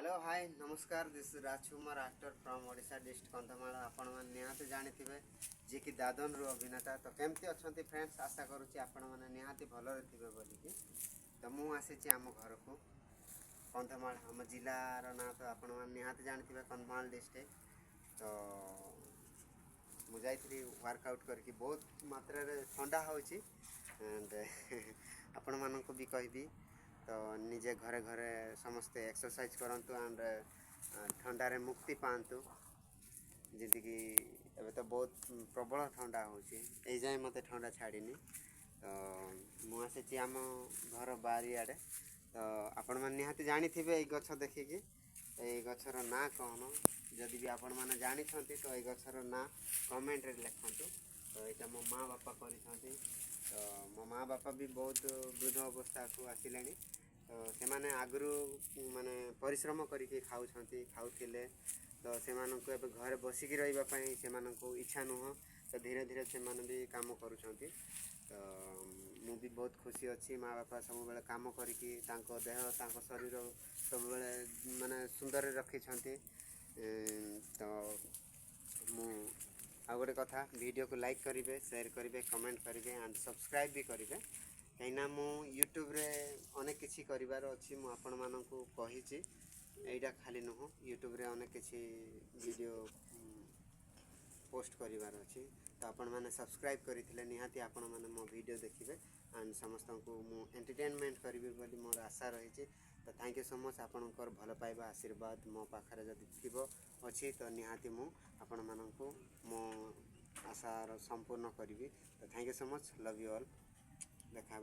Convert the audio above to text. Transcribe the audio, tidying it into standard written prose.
Hello hi नमस्कार this Rajkumar actor from Odisha district Kandhamal आपण मैंने निहाती जानी जी कि दादन रु अभिनेता तो केमती अच्छा फ्रेंड्स आशा करुच्ची आपण मैंने निहाती भलरे थे बोलिकी तो मुझे आसी आम घर को कंधमाल आम जिलार ना तो आपण मैंने निहाती जानी कंधमाल डिस्ट्रिक्ट तो मुझे वर्कआउट करके बहुत मात्रा ठंडा होची एंड आपण मानक भी कहबी तो निजे घरे घरे समस्ते एक्सरसाइज करंतु एंड ठंडारे मुक्ति पातु जीक एबे तो बहुत प्रबल ठंडा होची ए जाए मते ठंडा छाड़ीनी तो मुझे आम घर बारी आड़े तो आपण मैंने निहाती जानी थे ये गछ देखिकी ये गछर ना कौन जदि भी आपण मैंने जानी तो ये गछर ना कमेंट रे लिखंतु तो यहाँ मो माँ बापा कर तो मो माँ बापा भी बहुत वृद्ध अवस्था को आसिले तो से माने आगु माने परिश्रम करके खाऊले तो से घरे बसिकी रही से इच्छा नुह तो धीरे धीरे से भी काम करुँच तो मु भी बहुत खुशी अच्छी माँ बापा सब बेले काम करके देह शरीर सब बेले माने सुंदर रखी तो मु आ गोटे कथा वीडियो को लाइक करेंगे शेयर करेंगे कमेंट करेंगे एंड सब्सक्राइब भी करेंगे कहीं मु यूट्यूब रे अनेक किसी करिवार अच्छी मु आपण मानकु कहिछि एटा खाली नुह यूट्यूब रे अनेक किसी वीडियो पोस्ट करिवार अच्छी तो आपण माने सब्सक्राइब करथिले निहाती आपण माने मो वीडियो देखिबे एंड समस्त को मु एंटरटेनमेंट करिवे बोली मोर आशा रही तो थैंक यू सो मच आपणकर भल पाइबा आशीर्वाद मो पाखरे जदि थिबो अच्छी तो निहाती मु आपण मानकु मो आशार संपूर्ण करी तो thank you so much love you all देखा।